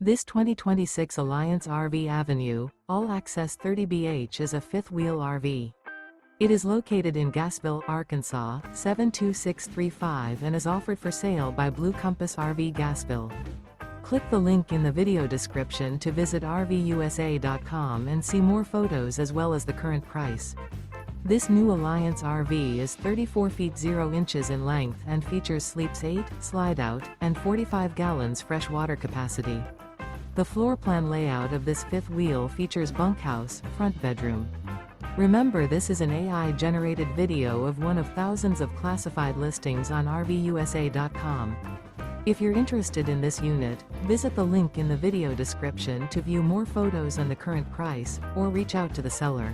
This 2026 Alliance RV Avenue, all-access 30BH is a fifth-wheel RV. It is located in Gassville, Arkansas, 72635 and is offered for sale by Blue Compass RV Gassville. Click the link in the video description to visit RVUSA.com and see more photos as well as the current price. This new Alliance RV is 34 feet 0 inches in length and features sleeps 8, slide-out, and 45 gallons fresh water capacity. The floor plan layout of this fifth wheel features bunkhouse, front bedroom. Remember, this is an AI-generated video of one of thousands of classified listings on RVUSA.com. If you're interested in this unit, visit the link in the video description to view more photos and the current price, or reach out to the seller.